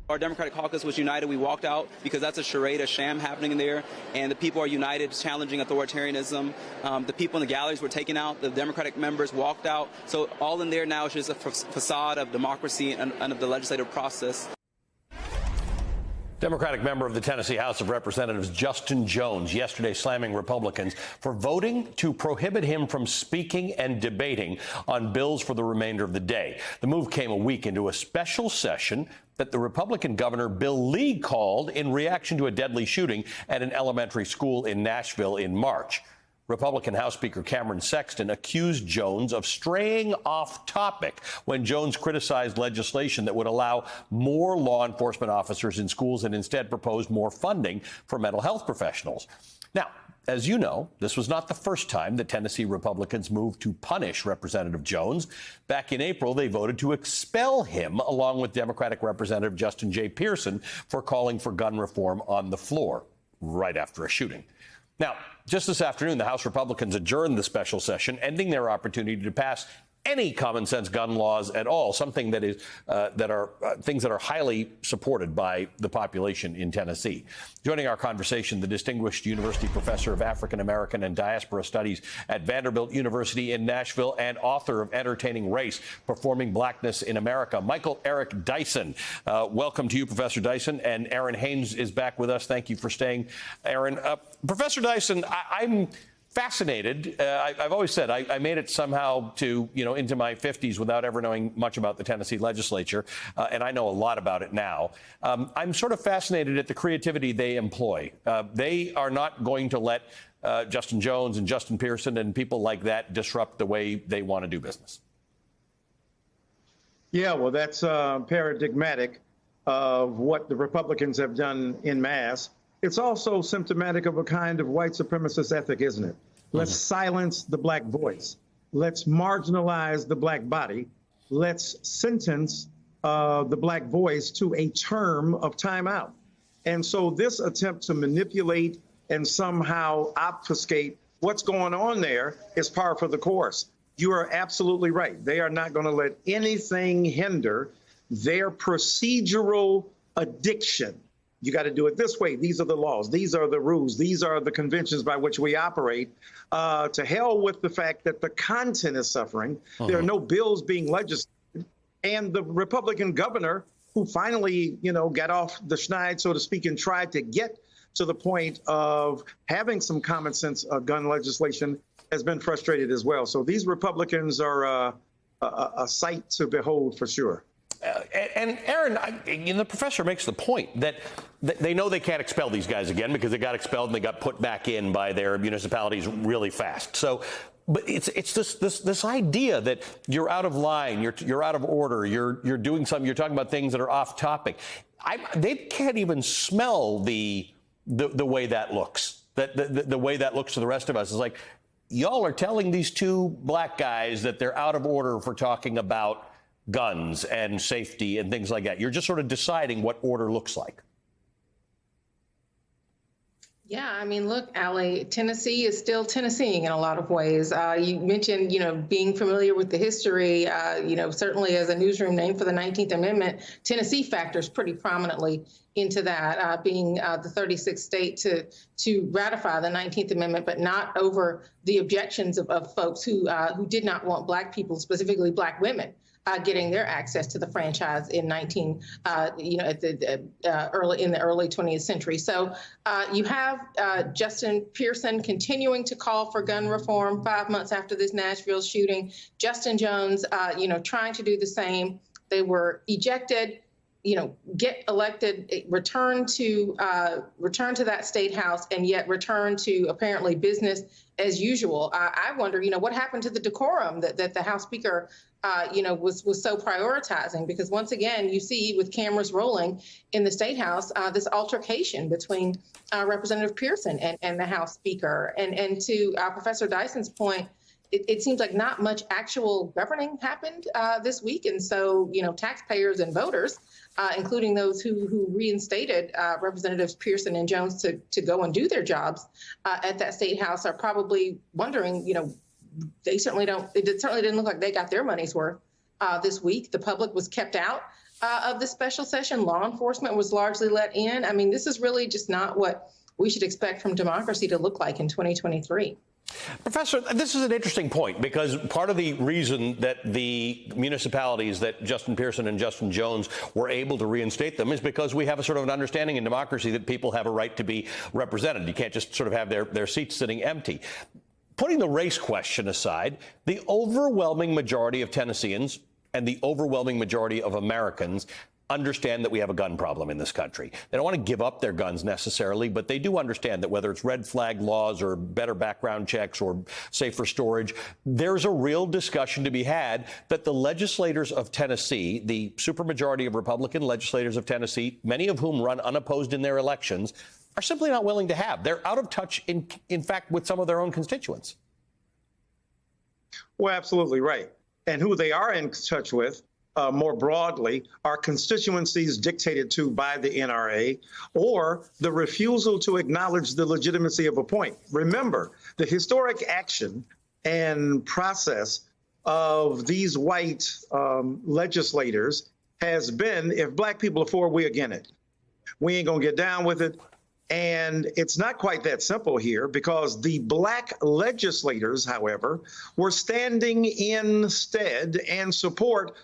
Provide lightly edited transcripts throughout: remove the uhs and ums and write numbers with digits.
Our Democratic caucus was united. We walked out because that's a charade, a sham happening there, and the people are united, challenging authoritarianism. The people in the galleries were taken out. The Democratic members walked out. So all in there now is just a facade of democracy and of the legislative process. Democratic member of the Tennessee House of Representatives Justin Jones yesterday slamming Republicans for voting to prohibit him from speaking and debating on bills for the remainder of the day. The move came a week into a special session that the Republican Governor Bill Lee called in reaction to a deadly shooting at an elementary school in Nashville in March. Republican House Speaker Cameron Sexton accused Jones of straying off topic when Jones criticized legislation that would allow more law enforcement officers in schools and instead proposed more funding for mental health professionals. Now, as you know, this was not the first time that Tennessee Republicans moved to punish Representative Jones. Back in April, they voted to expel him, along with Democratic Representative Justin J. Pearson, for calling for gun reform on the floor right after a shooting. Now, just this afternoon, the House Republicans adjourned the special session, ending their opportunity to pass any common sense gun laws at all, something that is things that are highly supported by the population in Tennessee. Joining our conversation, the distinguished university professor of African American and Diaspora Studies at Vanderbilt University in Nashville and author of Entertaining Race, Performing Blackness in America, Michael Eric Dyson. Welcome to you, Professor Dyson. And Aaron Haynes is back with us. Thank you for staying, Aaron. Professor Dyson, I'm fascinated. I've always said I made it somehow to, into my 50s without ever knowing much about the Tennessee legislature, and I know a lot about it now. I'm sort of fascinated at the creativity they employ. They are not going to let Justin Jones and Justin Pearson and people like that disrupt the way they want to do business. Yeah, well, that's paradigmatic of what the Republicans have done en masse. It's also symptomatic of a kind of white supremacist ethic, isn't it? Let's silence the black voice. Let's marginalize the black body. Let's sentence the black voice to a term of timeout. And so this attempt to manipulate and somehow obfuscate what's going on there is par for the course. You are absolutely right. They are not going to let anything hinder their procedural addiction. You got to do it this way. These are the laws. These are the rules. These are the conventions by which we operate. To hell with the fact that the content is suffering. There are no bills being legislated. And the Republican governor, who finally, got off the schneid, so to speak, and tried to get to the point of having some common sense gun legislation, has been frustrated as well. So these Republicans are a sight to behold for sure. And Aaron, the professor makes the point that they know they can't expel these guys again because they got expelled and they got put back in by their municipalities really fast. So, but it's this idea that you're out of line, you're out of order, you're doing something, you're talking about things that are off topic. They can't even smell the way that looks. The way that looks to the rest of us is like, y'all are telling these two black guys that they're out of order for talking about guns and safety and things like that. You're just sort of deciding what order looks like. Yeah, I mean, look, Allie, Tennessee is still Tennesseeing in a lot of ways. You mentioned, being familiar with the history, certainly as a newsroom name for the 19th Amendment, Tennessee factors pretty prominently into that, being the 36th state to ratify the 19th Amendment, but not over the objections of folks who did not want black people, specifically black women, getting their access to the franchise in in the early 20th century. So you have Justin Pearson continuing to call for gun reform 5 months after this Nashville shooting. Justin Jones, trying to do the same. They were ejected, get elected, return to that state house, and yet return to apparently business as usual. I wonder, what happened to the decorum that the House Speaker was so prioritizing, because once again, you see with cameras rolling in the State House, this altercation between Representative Pearson and the House Speaker. And to Professor Dyson's point, it seems like not much actual governing happened this week. And so, taxpayers and voters, including those who reinstated Representatives Pearson and Jones to go and do their jobs at that State House, are probably wondering, it certainly didn't look like they got their money's worth this week. The public was kept out of the special session. Law enforcement was largely let in. I mean, this is really just not what we should expect from democracy to look like in 2023. Professor, this is an interesting point, because part of the reason that the municipalities that Justin Pearson and Justin Jones were able to reinstate them is because we have a sort of an understanding in democracy that people have a right to be represented. You can't just sort of have their seats sitting empty. Putting the race question aside, the overwhelming majority of Tennesseans and the overwhelming majority of Americans understand that we have a gun problem in this country. They don't want to give up their guns necessarily, but they do understand that whether it's red flag laws or better background checks or safer storage, there's a real discussion to be had that the legislators of Tennessee, the supermajority of Republican legislators of Tennessee, many of whom run unopposed in their elections, are simply not willing to have. They're out of touch, in fact, with some of their own constituents. Well, absolutely right. And who they are in touch with, more broadly, are constituencies dictated to by the NRA, or the refusal to acknowledge the legitimacy of a point. Remember, the historic action and process of these white legislators has been, if black people are for it, we against it. We ain't gonna get down with it. And it's not quite that simple here, because the black legislators, however, were standing in stead and support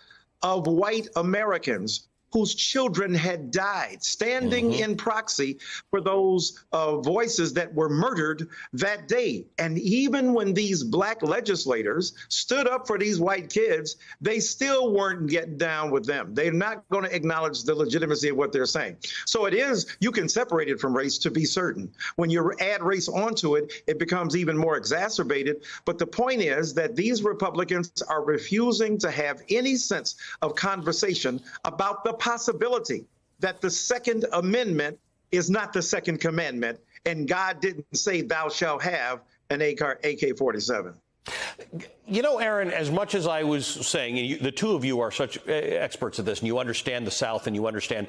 of white Americans whose children had died, standing in proxy for those voices that were murdered that day. And even when these black legislators stood up for these white kids, they still weren't getting down with them. They're not going to acknowledge the legitimacy of what they're saying. So it is, you can separate it from race, to be certain. When you add race onto it, it becomes even more exacerbated. But the point is that these Republicans are refusing to have any sense of conversation about the possibility that the Second Amendment is not the Second Commandment, and God didn't say thou shalt have an AK-47. You know, Aaron, as much as I was saying, and the two of you are such experts at this, and you understand the South and you understand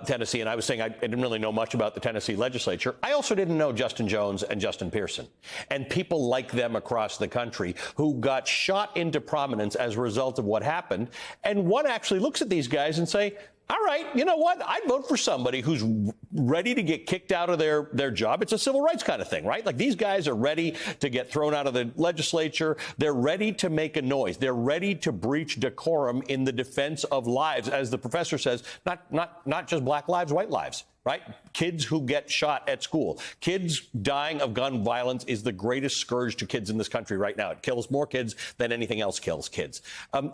Tennessee, and I was saying I didn't really know much about the Tennessee legislature. I also didn't know Justin Jones and Justin Pearson and people like them across the country who got shot into prominence as a result of what happened. And one actually looks at these guys and say, all right, you know what? I'd vote for somebody who's ready to get kicked out of their job. It's a civil rights kind of thing, right? Like, these guys are ready to get thrown out of the legislature. They're ready to make a noise. They're ready to breach decorum in the defense of lives, as the professor says, not just black lives, white lives. Right? Kids who get shot at school. Kids dying of gun violence is the greatest scourge to kids in this country right now. It kills more kids than anything else kills kids.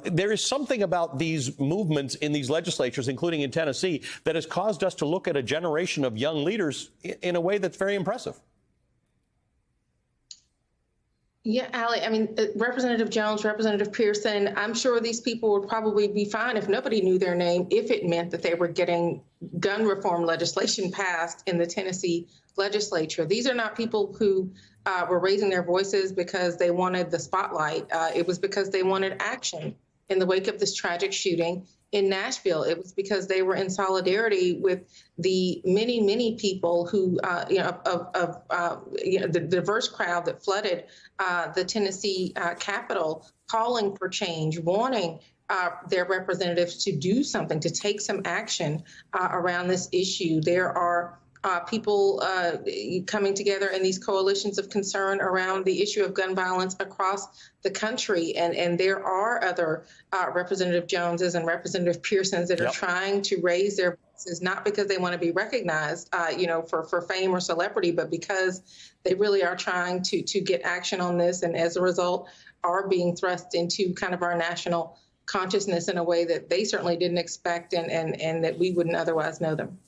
There is something about these movements in these legislatures, including in Tennessee, that has caused us to look at a generation of young leaders in a way that's very impressive. Yeah, Allie, I mean, Representative Jones, Representative Pearson, I'm sure these people would probably be fine if nobody knew their name, if it meant that they were getting gun reform legislation passed in the Tennessee legislature. These are not people who were raising their voices because they wanted the spotlight. It was because they wanted action in the wake of this tragic shooting in Nashville. It was because they were in solidarity with the many, many people who, the diverse crowd that flooded the Tennessee Capitol, calling for change, wanting their representatives to do something, to take some action around this issue. There are people coming together in these coalitions of concern around the issue of gun violence across the country. And there are other Representative Joneses and Representative Pearsons that are trying to raise their voices, not because they want to be recognized, for fame or celebrity, but because they really are trying to get action on this. And as a result, are being thrust into kind of our national consciousness in a way that they certainly didn't expect and that we wouldn't otherwise know them.